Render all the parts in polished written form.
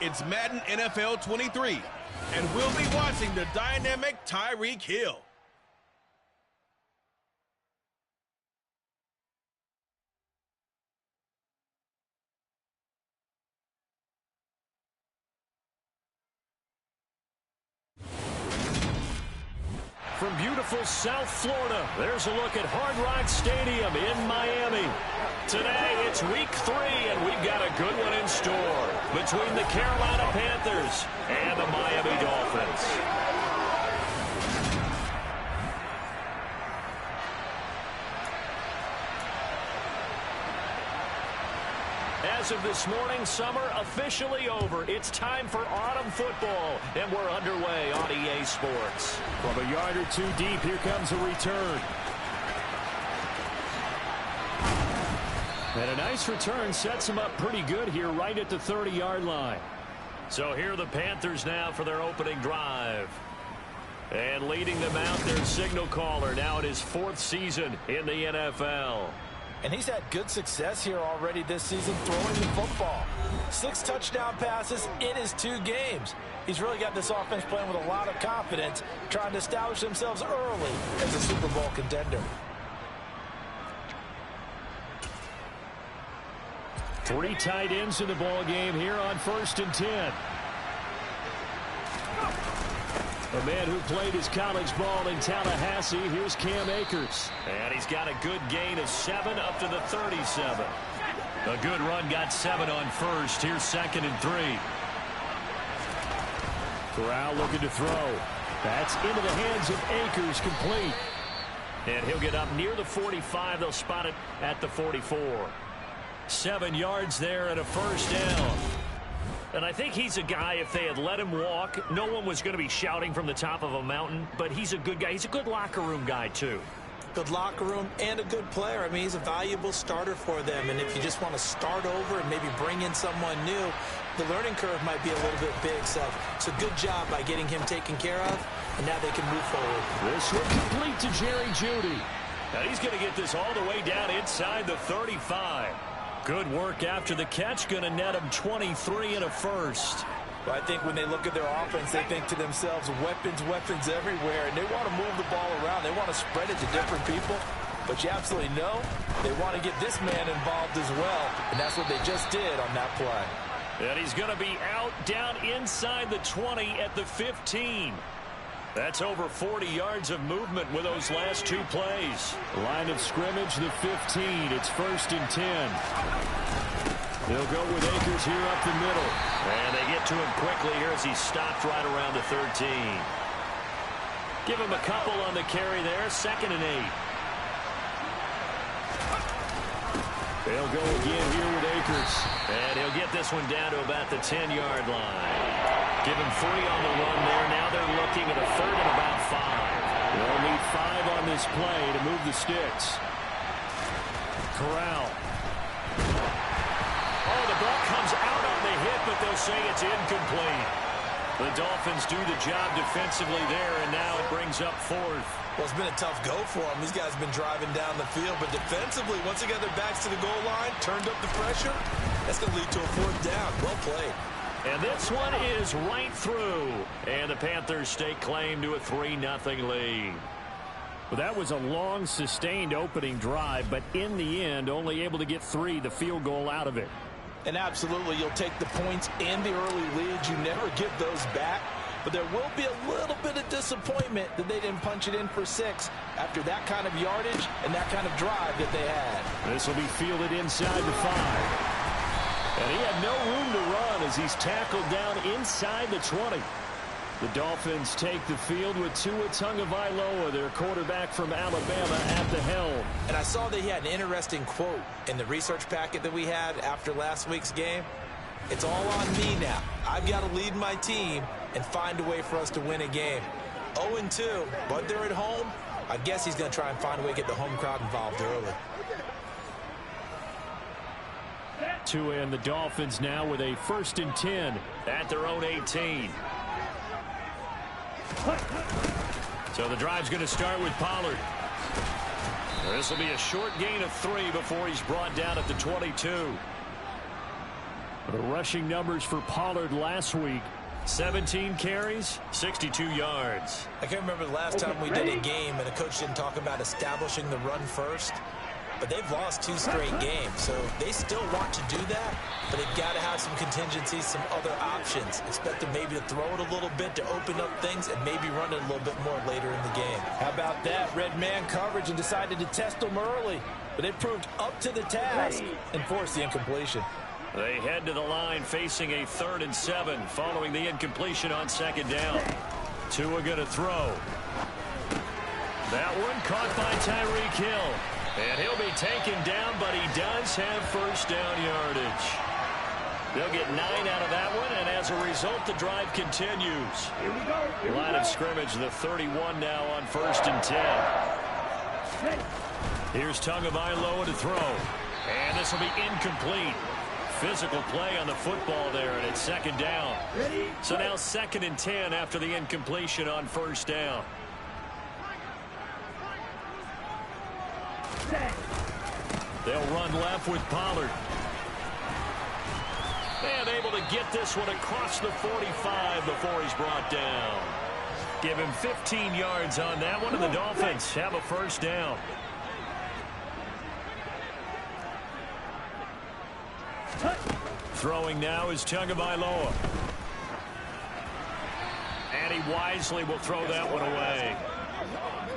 It's Madden NFL 23, and we'll be watching the dynamic Tyreek Hill. From beautiful South Florida, there's a look at Hard Rock Stadium in Miami. Today, it's week 3, and we've got a good one in store between the Carolina Panthers and the Miami Dolphins. As of this morning, summer officially over. It's time for autumn football, and we're underway on EA Sports. From a yard or two deep, here comes a return. And a nice return sets him up pretty good here right at the 30-yard line. So here are the Panthers now for their opening drive. And leading them out, their signal caller, now in his 4th season in the NFL. And he's had good success here already this season throwing the football. 6 touchdown passes in his 2 games. He's really got this offense playing with a lot of confidence, trying to establish themselves early as a Super Bowl contender. 3 tight ends in the ball game here on 1st and 10. A man who played his college ball in Tallahassee, here's Cam Akers. And he's got a good gain of 7 up to the 37. A good run got 7 on 1st. Here's 2nd and 3. Corral looking to throw. That's into the hands of Akers, complete. And he'll get up near the 45. They'll spot it at the 44. 7 yards there and a 1st down. And I think he's a guy, if they had let him walk, no one was going to be shouting from the top of a mountain. But he's a good guy. He's a good locker room guy, too. Good locker room and a good player. I mean, he's a valuable starter for them. And if you just want to start over and maybe bring in someone new, the learning curve might be a little bit big. So it's a good job by getting him taken care of. And now they can move forward. This one complete to Jerry Jeudy. Now he's going to get this all the way down inside the 35. Good work after the catch, going to net them 23 and a 1st. Well, I think when they look at their offense, they think to themselves, weapons, weapons everywhere, and they want to move the ball around. They want to spread it to different people, but you absolutely know they want to get this man involved as well, and that's what they just did on that play. And he's going to be out down inside the 20 at the 15. That's over 40 yards of movement with those last 2 plays. Line of scrimmage, the 15. It's 1st and 10. They'll go with Akers here up the middle. And they get to him quickly here as he stopped right around the 13. Give him a couple on the carry there. 2nd and 8. They'll go again here with Akers. And he'll get this one down to about the 10-yard line. Give him 3 on the run there. Now they're looking at a 3rd and about 5. They'll need 5 on this play to move the sticks. Corral. Oh, the ball comes out on the hit, but they'll say it's incomplete. The Dolphins do the job defensively there, and now it brings up 4th. Well, it's been a tough go for them. These guys have been driving down the field, but defensively, once they get their backs to the goal line, turned up the pressure, that's going to lead to a 4th down. Well played. And this one is right through. And the Panthers stake claim to a 3-0 lead. Well, that was a long, sustained opening drive, but in the end, only able to get 3, the field goal out of it. And absolutely, you'll take the points and the early leads. You never get those back. But there will be a little bit of disappointment that they didn't punch it in for 6 after that kind of yardage and that kind of drive that they had. This will be fielded inside the 5. And he had no room to run as he's tackled down inside the 20. The Dolphins take the field with Tua Tagovailoa, their quarterback from Alabama, at the helm. And I saw that he had an interesting quote in the research packet that we had after last week's game. It's all on me now. I've got to lead my team and find a way for us to win a game. 0-2, but they're at home. I guess he's going to try and find a way to get the home crowd involved early. Tua and the Dolphins now with a 1st and 10 at their own 18. So the drive's going to start with Pollard. This will be a short gain of 3 before he's brought down at the 22. The rushing numbers for Pollard last week: 17 carries, 62 yards. I can't remember the last time we did a game and a coach didn't talk about establishing the run first. But they've lost 2 straight games, so they still want to do that, but they've got to have some contingencies, some other options. Expect them maybe to throw it a little bit to open up things and maybe run it a little bit more later in the game. How about that? Red man coverage and decided to test them early, but they proved up to the task and forced the incompletion. They head to the line facing a 3rd and 7 following the incompletion on 2nd down. Tua going to throw. That one caught by Tyreek Hill. And he'll be taken down, but he does have first down yardage. They'll get 9 out of that one, and as a result, the drive continues. Here we go. Line of scrimmage, the 31 now on 1st and 10. Here's Tagovailoa to throw. And this will be incomplete. Physical play on the football there, and it's 2nd down. So now 2nd and 10 after the incompletion on 1st down. They'll run left with Pollard. And able to get this one across the 45 before he's brought down. Give him 15 yards on that one, and the Dolphins have a first down. Throwing now is Tagovailoa. And he wisely will throw that one away.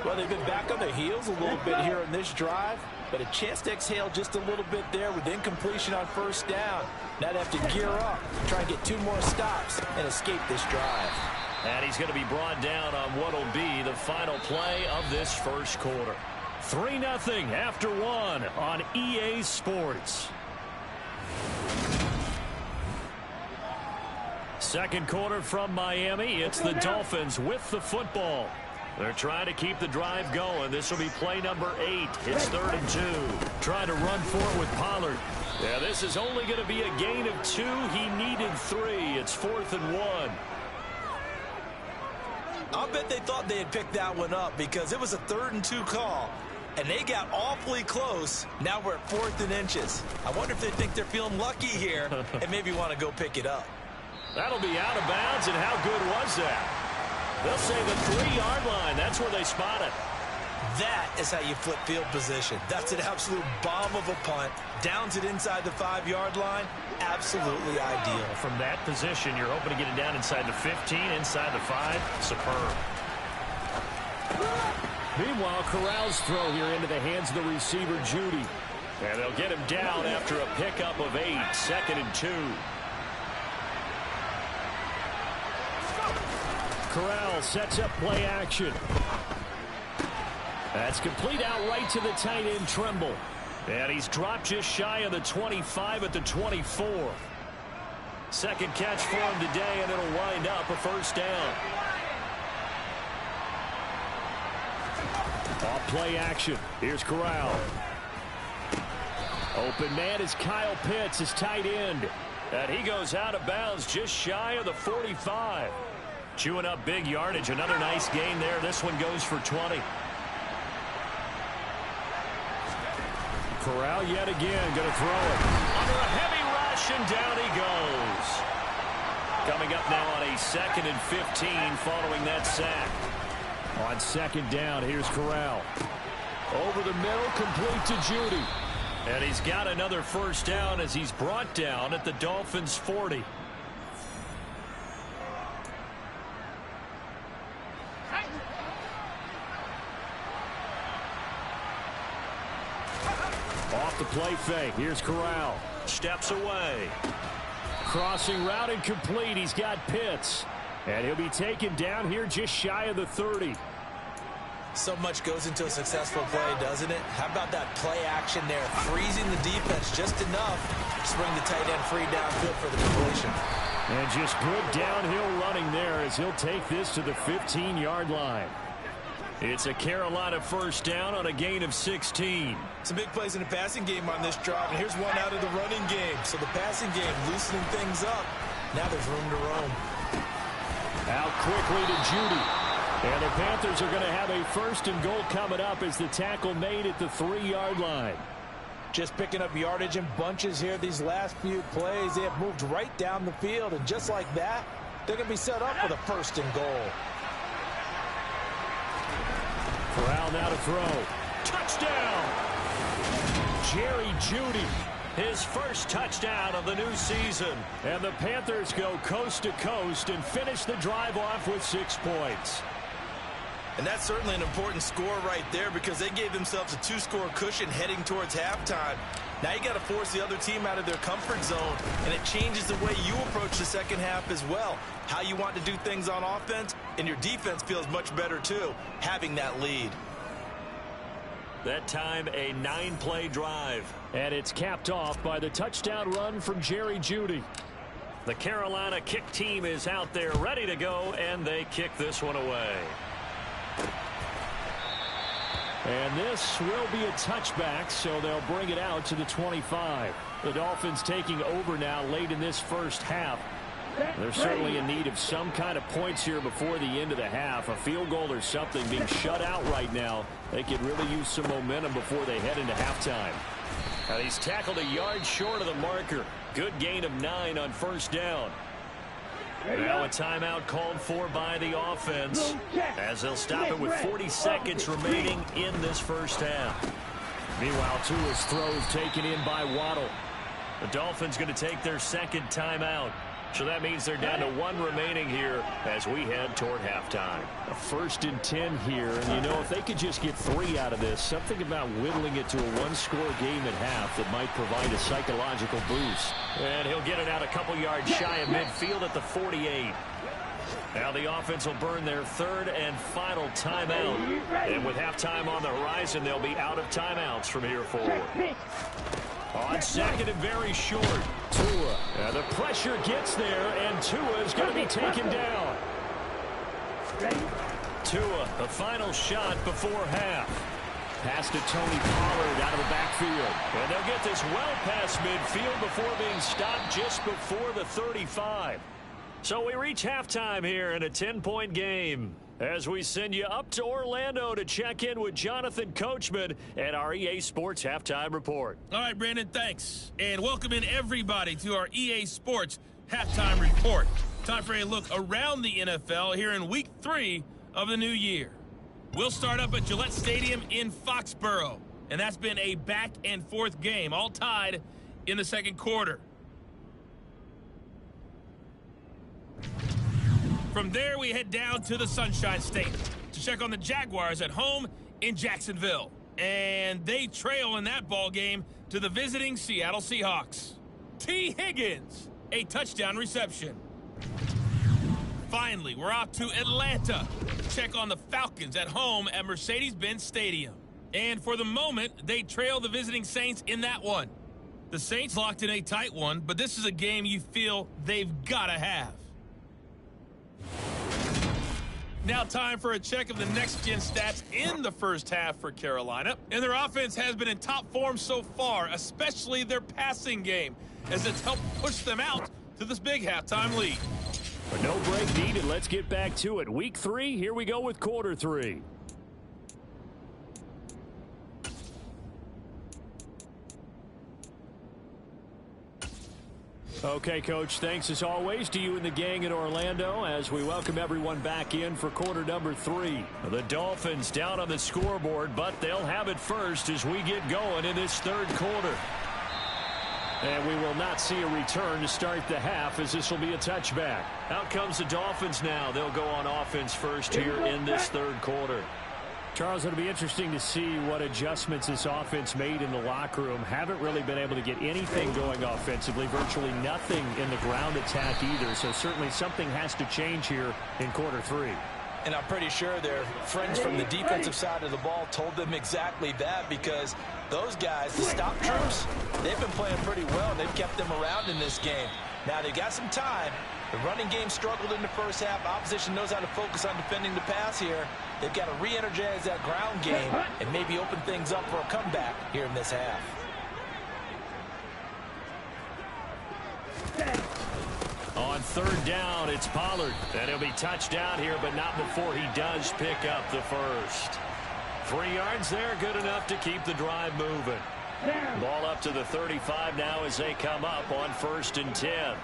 Well, they've been back on their heels a little bit here in this drive, but a chance to exhale just a little bit there with incompletion on 1st down. Now they have to gear up, try and get 2 more stops, and escape this drive. And he's going to be brought down on what will be the final play of this 1st quarter. 3-0 after 1 on EA Sports. 2nd quarter from Miami. It's the Dolphins with the football. They're trying to keep the drive going. This will be play number 8. It's 3rd and 2. Trying to run for it with Pollard. Yeah, this is only going to be a gain of 2. He needed 3. It's 4th and 1. I'll bet they thought they had picked that one up because it was a 3rd and 2 call, and they got awfully close. Now we're at 4th and inches. I wonder if they think they're feeling lucky here and maybe want to go pick it up. That'll be out of bounds, and how good was that? They'll say the 3-yard line. That's where they spot it. That is how you flip field position. That's an absolute bomb of a punt. Downs it inside the 5-yard line. Absolutely ideal. From that position, you're hoping to get it down inside the 15, inside the 5. Superb. Meanwhile, Corral's throw here into the hands of the receiver, Judy. And they'll get him down after a pickup of 8. 2nd and 2. Corral sets up play action. That's complete out right to the tight end, Tremble. And he's dropped just shy of the 25 at the 24. 2nd catch for him today, and it'll wind up a first down. Off play action. Here's Corral. Open man is Kyle Pitts, his tight end. And he goes out of bounds just shy of the 45. Chewing up big yardage. Another nice gain there. This one goes for 20. Corral yet again going to throw it. Under a heavy rush, and down he goes. Coming up now on a 2nd and 15 following that sack. On 2nd down, here's Corral. Over the middle, complete to Judy. And he's got another first down as he's brought down at the Dolphins' 40. Off the play fake. Here's Corral. Steps away. Crossing route incomplete. He's got Pitts. And he'll be taken down here just shy of the 30. So much goes into a successful play, doesn't it? How about that play action there? Freezing the defense just enough to bring the tight end free downfield for the completion. And just good downhill running there as he'll take this to the 15-yard line. It's a Carolina first down on a gain of 16. Some big plays in the passing game on this drive, and here's one out of the running game. So the passing game loosening things up. Now there's room to roam. Out quickly to Judy. And the Panthers are going to have a 1st and goal coming up as the tackle made at the 3-yard line. Just picking up yardage in bunches here these last few plays. They have moved right down the field, and just like that, they're going to be set up for the 1st and goal. Corral now to throw. Touchdown! Jerry Jeudy, his first touchdown of the new season. And the Panthers go coast to coast and finish the drive off with 6 points. And that's certainly an important score right there because they gave themselves a 2-score cushion heading towards halftime. Now you got to force the other team out of their comfort zone, and it changes the way you approach the second half as well. How you want to do things on offense, and your defense feels much better too, having that lead. That time a 9-play drive. And it's capped off by the touchdown run from Jerry Jeudy. The Carolina kick team is out there ready to go, and they kick this one away. And this will be a touchback, so they'll bring it out to the 25. The Dolphins taking over now late in this first half. They're certainly in need of some kind of points here before the end of the half. A field goal or something being shut out right now. They could really use some momentum before they head into halftime. Now he's tackled a yard short of the marker. Good gain of 9 on 1st down. Now a timeout called for by the offense as they'll stop it with 40 seconds remaining in this first half. Meanwhile, Tua's throws taken in by Waddle. The Dolphins going to take their 2nd timeout. So that means they're down to 1 remaining here as we head toward halftime. A 1st and 10 here, and you know, if they could just get 3 out of this, something about whittling it to a 1-score game at half that might provide a psychological boost. And he'll get it out a couple yards shy of midfield at the 48. Now the offense will burn their 3rd and final timeout. And with halftime on the horizon, they'll be out of timeouts from here forward. On 2nd and very short. Tua. The pressure gets there, and Tua is going to be taken down. Tua, the final shot before half. Pass to Tony Pollard out of the backfield. And they'll get this well past midfield before being stopped just before the 35. So we reach halftime here in a 10-point game as we send you up to Orlando to check in with Jonathan Coachman at our EA Sports Halftime Report. All right, Brandon, thanks. And welcome in everybody to our EA Sports Halftime Report. Time for a look around the NFL here in Week 3 of the new year. We'll start up at Gillette Stadium in Foxborough. And that's been a back-and-forth game, all tied in the 2nd quarter. From there, we head down to the Sunshine State to check on the Jaguars at home in Jacksonville. And they trail in that ball game to the visiting Seattle Seahawks. T. Higgins, a touchdown reception. Finally, we're off to Atlanta to check on the Falcons at home at Mercedes-Benz Stadium. And for the moment, they trail the visiting Saints in that one. The Saints locked in a tight one, but this is a game you feel they've got to have. Now time for a check of the next-gen stats in the first half for Carolina. And their offense has been in top form so far, especially their passing game, as it's helped push them out to this big halftime lead. But no break needed. Let's get back to it. Week 3, here we go with quarter 3. Okay, Coach, thanks as always to you and the gang in Orlando as we welcome everyone back in for quarter number 3. The Dolphins down on the scoreboard, but they'll have it first as we get going in this 3rd quarter. And we will not see a return to start the half as this will be a touchback. Out comes the Dolphins now. They'll go on offense first here in this 3rd quarter. Charles, it'll be interesting to see what adjustments this offense made in the locker room. Haven't really been able to get anything going offensively, virtually nothing in the ground attack either. So certainly something has to change here in quarter 3. And I'm pretty sure their friends from the defensive side of the ball told them exactly that, because those guys, the stop troops, they've been playing pretty well, and they've kept them around in this game. Now they've got some time. The running game struggled in the first half. Opposition knows how to focus on defending the pass here. They've got to re-energize that ground game and maybe open things up for a comeback here in this half. On 3rd down, it's Pollard. And he'll be touched down here, but not before he does pick up the first. 3 yards there, good enough to keep the drive moving. Ball up to the 35 now as they come up on 1st and 10.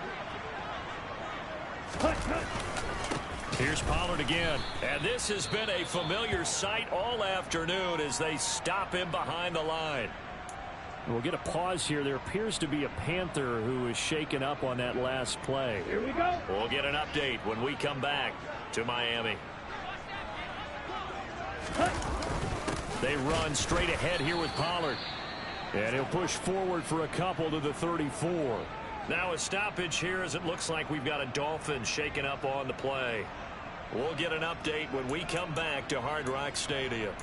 Here's Pollard again. And this has been a familiar sight all afternoon as they stop him behind the line. We'll get a pause here. There appears to be a Panther who is shaken up on that last play. Here we go. We'll get an update when we come back to Miami. They run straight ahead here with Pollard. And he'll push forward for a couple to the 34. Now a stoppage here as it looks like we've got a Dolphins shaken up on the play. We'll get an update when we come back to Hard Rock Stadium.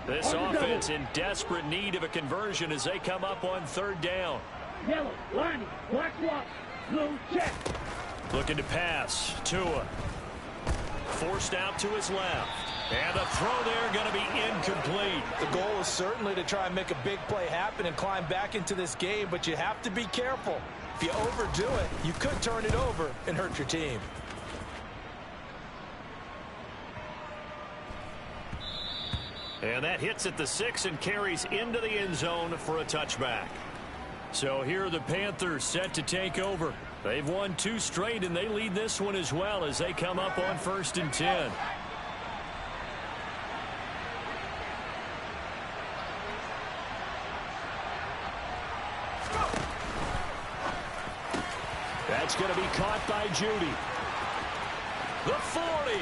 This offense in desperate need of a conversion as they come up on 3rd down. Yellow, lining, black block, blue check. Looking to pass. Tua. Forced out to his left. And the throw there going to be incomplete. The goal is certainly to try and make a big play happen and climb back into this game, but you have to be careful. If you overdo it, you could turn it over and hurt your team. And that hits at the 6 and carries into the end zone for a touchback. So here are the Panthers set to take over. They've won 2 straight, and they lead this one as well as they come up on 1st and 10. That's going to be caught by Judy. The 40,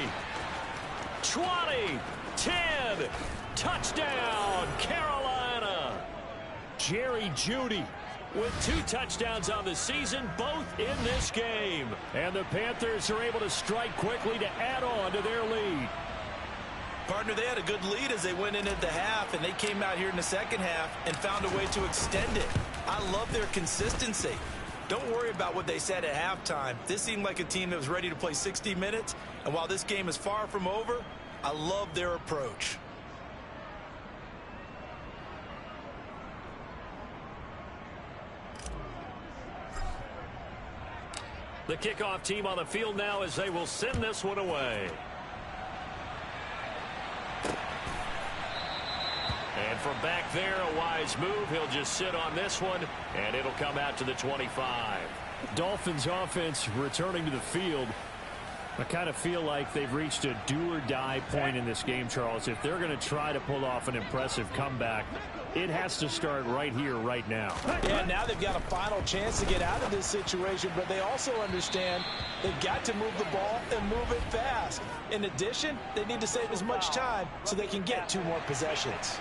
20, 10, touchdown, Carolina. Jerry Judy with 2 touchdowns on the season, both in this game. And the Panthers are able to strike quickly to add on to their lead. Partner, they had a good lead as they went into the half, and they came out here in the second half and found a way to extend it. I love their consistency. Don't worry about what they said at halftime. This seemed like a team that was ready to play 60 minutes, and while this game is far from over, I love their approach. The kickoff team on the field now as they will send this one away. And from back there, a wise move. He'll just sit on this one, and it'll come out to the 25. Dolphins offense returning to the field. I kind of feel like they've reached a do-or-die point in this game, Charles. If they're going to try to pull off an impressive comeback, it has to start right here, right now. Yeah, now they've got a final chance to get out of this situation, but they also understand they've got to move the ball and move it fast. In addition, they need to save as much time so they can get 2 more possessions.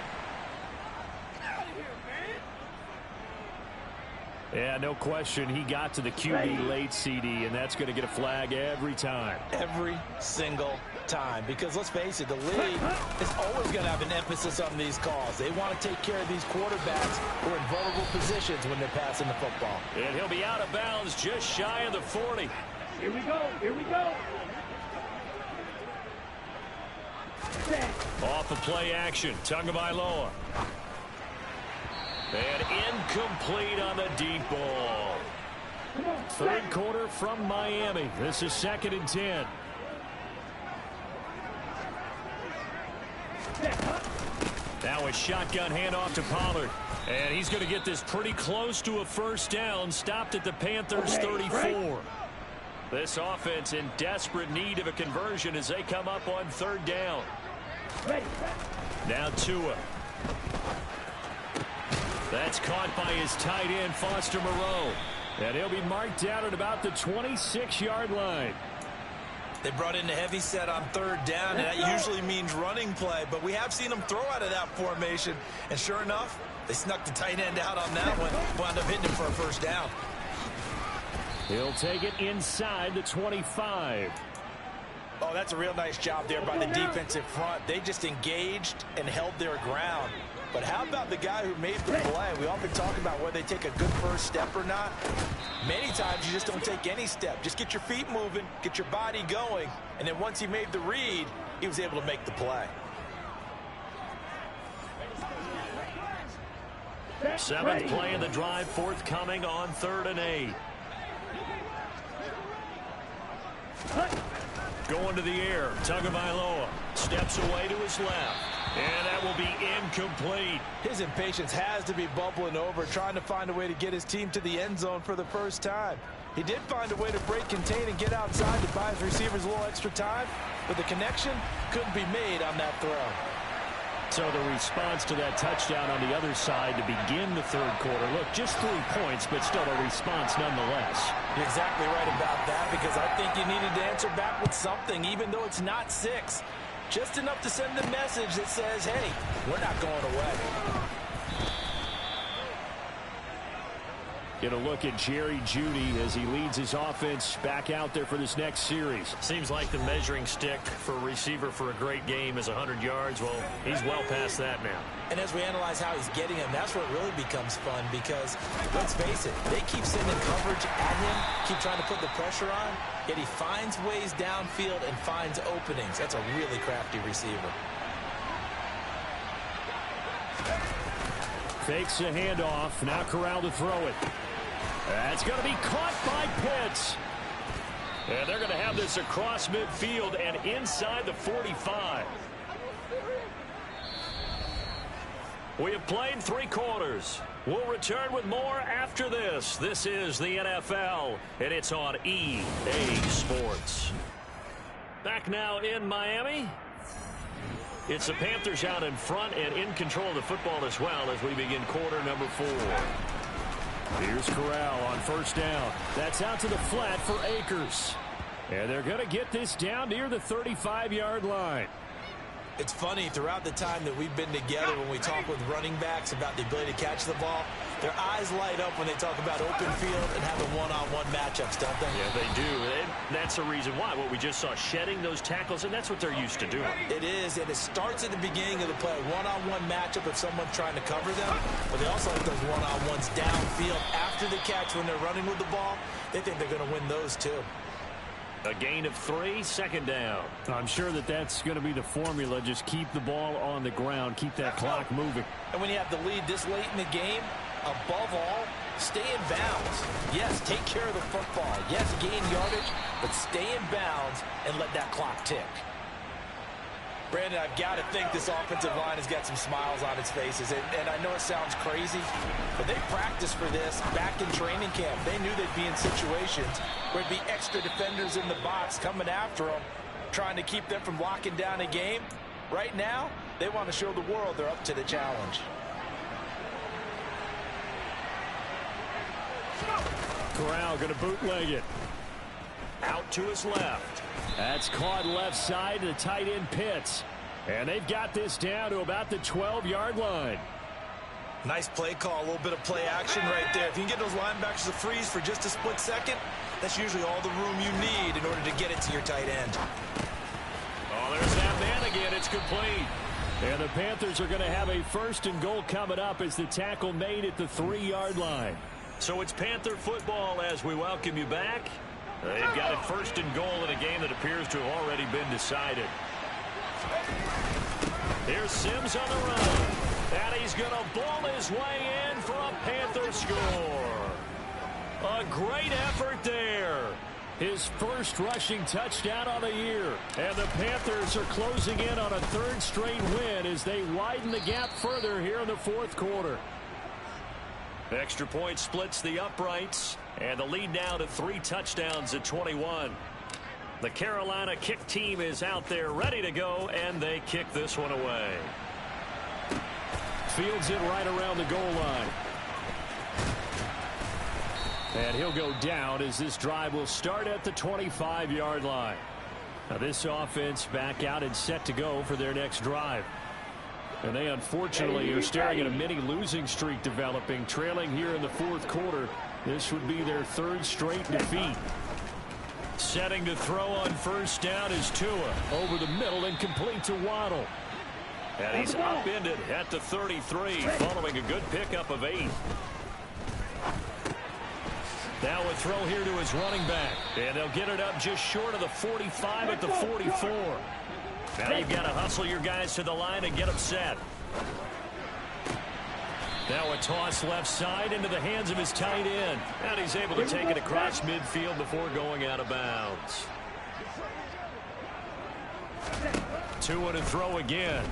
Yeah, no question. He got to the QB late, CD, and that's going to get a flag every time. Every single time. Because let's face it, the league is always going to have an emphasis on these calls. They want to take care of these quarterbacks who are in vulnerable positions when they're passing the football. And he'll be out of bounds just shy of the 40. Here we go. Here we go. Off of play action. Tagovailoa. And incomplete on the deep ball. 3rd quarter from Miami. This is 2nd and 10. Now a shotgun handoff to Pollard. And he's going to get this pretty close to a 1st down. Stopped at the Panthers' 34. This offense in desperate need of a conversion as they come up on 3rd down. Now Tua. That's caught by his tight end, Foster Moreau. And he'll be marked down at about the 26-yard line. They brought in the heavy set on 3rd down, and that usually means running play. But we have seen them throw out of that formation. And sure enough, they snuck the tight end out on that one. Wound up hitting him for a 1st down. He'll take it inside the 25. Oh, that's a real nice job there by the defensive front. They just engaged and held their ground. But how about the guy who made the play? We often talk about whether they take a good 1st step or not. Many times you just don't take any step. Just get your feet moving, get your body going, and then once he made the read, he was able to make the play. 7th play of the drive, forthcoming on 3rd and 8. Going to the air, Tagovailoa steps away to his left. And that will be incomplete. His impatience has to be bubbling over, trying to find a way to get his team to the end zone for the first time. He did find a way to break contain and get outside to buy his receivers a little extra time, but the connection couldn't be made on that throw. So the response to that touchdown on the other side to begin the third quarter. Look, just 3 points, but still a response nonetheless. You're exactly right about that, because I think you needed to answer back with something, even though it's not 6. Just enough to send the message that says, hey, we're not going away. Gonna look at Jerry Jeudy as he leads his offense back out there for this next series. Seems like the measuring stick for a receiver for a great game is 100 yards. Well, he's well past that now. And as we analyze how he's getting him, that's where it really becomes fun, because let's face it, they keep sending coverage at him, keep trying to put the pressure on, yet he finds ways downfield and finds openings. That's a really crafty receiver. Fakes a handoff. Now Corral to throw it. That's going to be caught by Pitts. And they're going to have this across midfield and inside the 45. We have played 3 quarters. We'll return with more after this. This is the NFL, and it's on EA Sports. Back now in Miami. It's the Panthers out in front and in control of the football as well as we begin quarter number 4. Here's Corral on first down. That's out to the flat for Akers. And they're going to get this down near the 35-yard line. It's funny, throughout the time that we've been together, when we talk with running backs about the ability to catch the ball, their eyes light up when they talk about open field and having one-on-one matchups, don't they? Yeah, they do. And that's the reason why. What we just saw, shedding those tackles, and that's what they're used to doing. It is, and it starts at the beginning of the play. One-on-one matchup if someone's trying to cover them, but they also like those one-on-ones downfield after the catch when they're running with the ball. They think they're going to win those too. A gain of 3, second down. I'm sure that that's going to be the formula. Just keep the ball on the ground. Keep that clock moving. And when you have the lead this late in the game, above all, stay in bounds. Yes, take care of the football. Yes, gain yardage, but stay in bounds and let that clock tick. Brandon, I've got to think this offensive line has got some smiles on its faces. And I know it sounds crazy, but they practiced for this back in training camp. They knew they'd be in situations where it'd be extra defenders in the box coming after them, trying to keep them from locking down a game. Right now, they want to show the world they're up to the challenge. Corral going to bootleg it. Out to his left. That's caught left side to the tight end Pitts. And they've got this down to about the 12-yard line. Nice play call, a little bit of play action right there. If you can get those linebackers to freeze for just a split second, that's usually all the room you need in order to get it to your tight end. Oh, there's that man again. It's complete. And the Panthers are going to have a 1st and goal coming up as the tackle made at the 3-yard line. So it's Panther football as we welcome you back. They've got it 1st and goal in a game that appears to have already been decided. Here's Sims on the run. And he's going to ball his way in for a Panther score. A great effort there. His first rushing touchdown of the year. And the Panthers are closing in on a 3rd straight win as they widen the gap further here in the 4th quarter. Extra point splits the uprights. And the lead now to 3 touchdowns at 21. The Carolina kick team is out there ready to go, and they kick this one away. Fields it right around the goal line. And he'll go down as this drive will start at the 25-yard line. Now this offense back out and set to go for their next drive. And they unfortunately are staring at a mini losing streak developing, trailing here in the 4th quarter. This would be their 3rd straight defeat. Setting to throw on first down is Tua. Over the middle and complete to Waddle. And he's upended at the 33 following a good pickup of 8. Now a throw here to his running back. And they'll get it up just short of the 45 at the 44. Now you've got to hustle your guys to the line and get them set. Now a toss left side into the hands of his tight end. And he's able to take it across midfield before going out of bounds. Tua to throw again.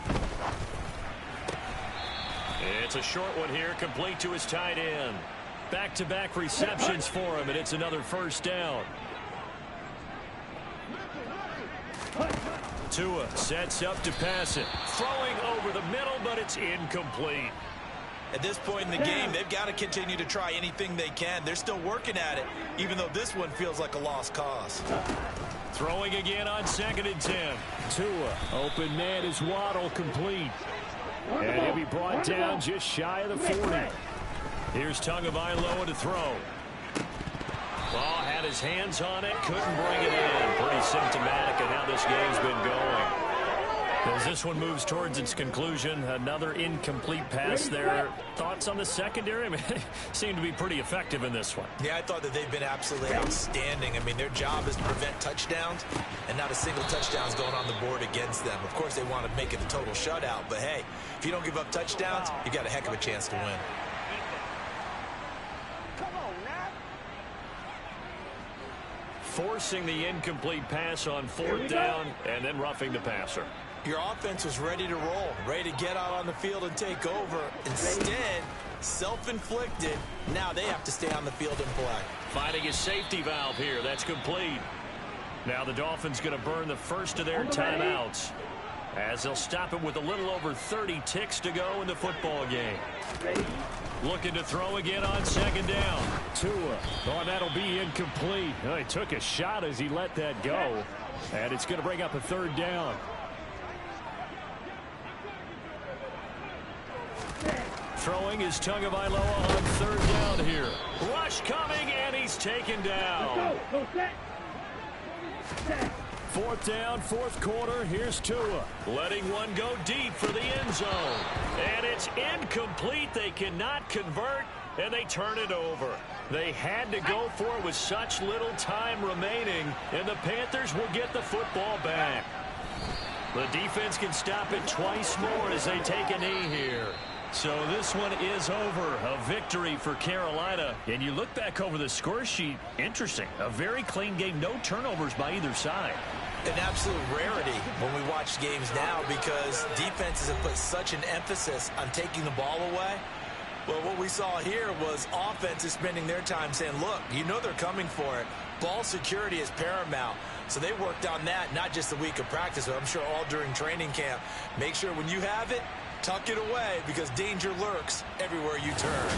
It's a short one here, complete to his tight end. Back-to-back receptions for him, and it's another first down. Tua sets up to pass it. Throwing over the middle, but it's incomplete. At this point in the game, they've got to continue to try anything they can. They're still working at it, even though this one feels like a lost cause. Throwing again on 2nd and 10. Tua, open man is Waddle, complete. And he'll be brought down just shy of the 40. Here's Tagovailoa to throw. Ball had his hands on it, couldn't bring it in. Pretty symptomatic of how this game's been going. As this one moves towards its conclusion, another incomplete pass there. Thoughts on the secondary? I mean, they seem to be pretty effective in this one. Yeah, I thought that they've been absolutely outstanding. I mean, their job is to prevent touchdowns, and not a single touchdown's going on the board against them. Of course, they want to make it a total shutout, but hey, if you don't give up touchdowns, you've got a heck of a chance to win. Forcing the incomplete pass on 4th down and then roughing the passer. Your offense was ready to roll, ready to get out on the field and take over. Instead, self-inflicted. Now they have to stay on the field and play. Finding a safety valve here. That's complete. Now the Dolphins going to burn the first of their timeouts, as they'll stop it with a little over 30 ticks to go in the football game. Looking to throw again on 2nd down. Tua. Oh, that'll be incomplete. Oh, he took a shot as he let that go. And it's going to bring up a 3rd down. Throwing is Tagovailoa on 3rd down here. Rush coming, and he's taken down. 4th down, 4th quarter. Here's Tua. Letting one go deep for the end zone. And it's incomplete. They cannot convert, and they turn it over. They had to go for it with such little time remaining, and the Panthers will get the football back. The defense can stop it twice more as they take a knee here. So this one is over. A victory for Carolina. And you look back over the score sheet, interesting. A very clean game, no turnovers by either side. An absolute rarity when we watch games now, because defenses have put such an emphasis on taking the ball away. Well, what we saw here was offenses spending their time saying, look, you know they're coming for it. Ball security is paramount. So they worked on that, not just the week of practice, but I'm sure all during training camp. Make sure when you have it, tuck it away, because danger lurks everywhere you turn.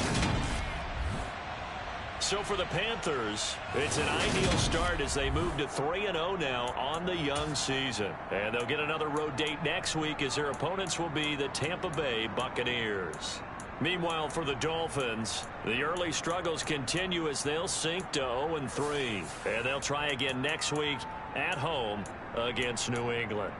So for the Panthers, it's an ideal start as they move to 3-0 now on the young season. And they'll get another road date next week as their opponents will be the Tampa Bay Buccaneers. Meanwhile, for the Dolphins, the early struggles continue as they'll sink to 0-3. And they'll try again next week at home against New England.